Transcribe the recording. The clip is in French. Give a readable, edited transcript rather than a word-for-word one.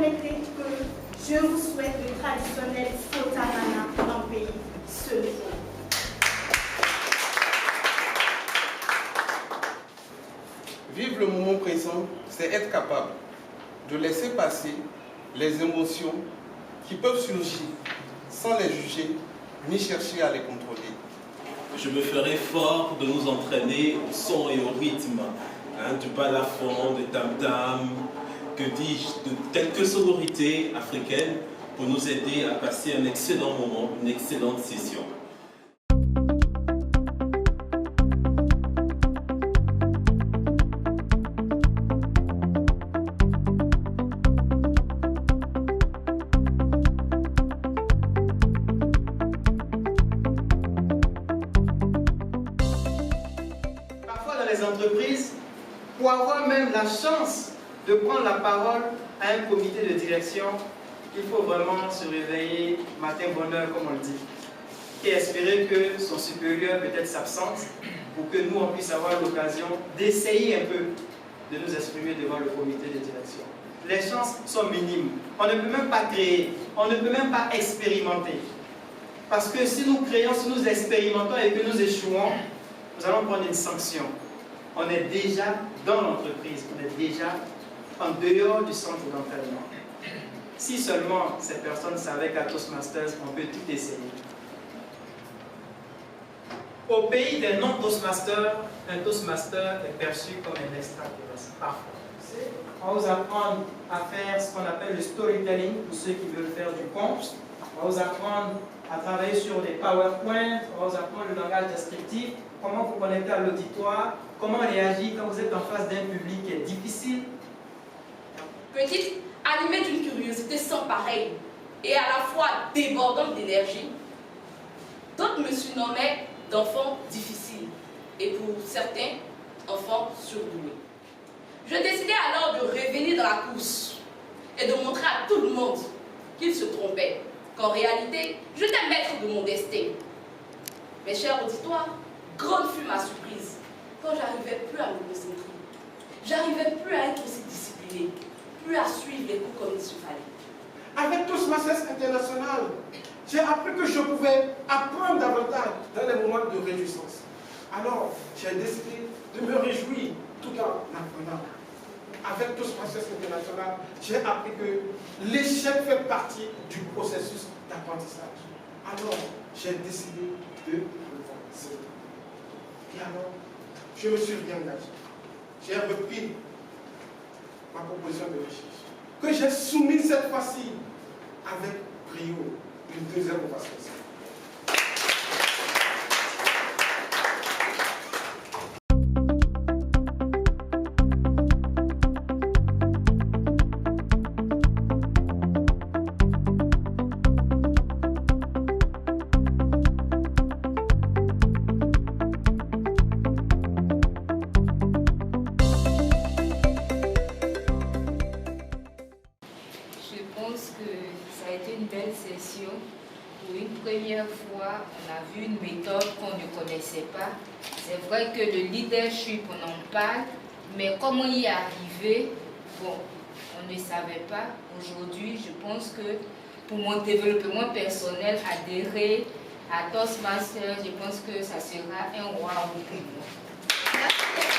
permettrez que je vous souhaite le traditionnel Fotamana en pays ce jour. Vivre le moment présent, c'est être capable de laisser passer les émotions qui peuvent surgir sans les juger ni chercher à les contrôler. Je me ferai fort de nous entraîner au son et au rythme, du balafon, du tam-tam, que dis-je, de quelques sonorités africaines pour nous aider à passer un excellent moment, une excellente session. Entreprises, pour avoir même la chance de prendre la parole à un comité de direction, il faut vraiment se réveiller matin bonheur, comme on le dit, et espérer que son supérieur peut-être s'absente pour que nous, on puisse avoir l'occasion d'essayer un peu de nous exprimer devant le comité de direction. Les chances sont minimes. On ne peut même pas créer, on ne peut même pas expérimenter. Parce que si nous créons, si nous expérimentons et que nous échouons, nous allons prendre une sanction. On est déjà dans l'entreprise, on est déjà en dehors du centre d'entraînement. Si seulement ces personnes savaient qu'à Toastmasters, on peut tout essayer. Au pays des non-Toastmasters, un Toastmaster est perçu comme un extraterrestre. Parfois. On va vous apprendre à faire ce qu'on appelle le storytelling, pour ceux qui veulent faire du conte. On va vous apprendre à travailler sur des PowerPoint, on va vous apprendre le langage descriptif, comment vous connecter à l'auditoire, comment réagir quand vous êtes en face d'un public qui est difficile. Petite, animée d'une curiosité sans pareille et à la fois débordante d'énergie, d'autres me surnommaient d'enfant difficile et pour certains, enfant surdoué. Je décidai alors de revenir dans la course et de montrer à tout le monde qu'il se trompait, qu'en réalité, j'étais maître de mon destin. Mes chers auditoires, grande fut ma surprise quand j'arrivais plus à me concentrer. J'arrivais plus à être aussi discipliné, plus à suivre les cours comme il se fallait. Avec Toastmasters International, j'ai appris que je pouvais apprendre davantage dans les moments de réjouissance. Alors, j'ai décidé de me réjouir tout en apprenant. Avec Toastmasters International, j'ai appris que l'échec fait partie du processus d'apprentissage. Alors, j'ai décidé de revoir. Et alors, je me suis réengagé. J'ai repris ma proposition de recherche, que j'ai soumise cette fois-ci avec brio, une deuxième ovation. Pour une première fois, on a vu une méthode qu'on ne connaissait pas. C'est vrai que le leadership, on en parle, mais comment y arriver, bon, on ne savait pas. Aujourd'hui, je pense que pour mon développement personnel, adhérer à Toastmasters, je pense que ça sera un roi pour moi. Merci.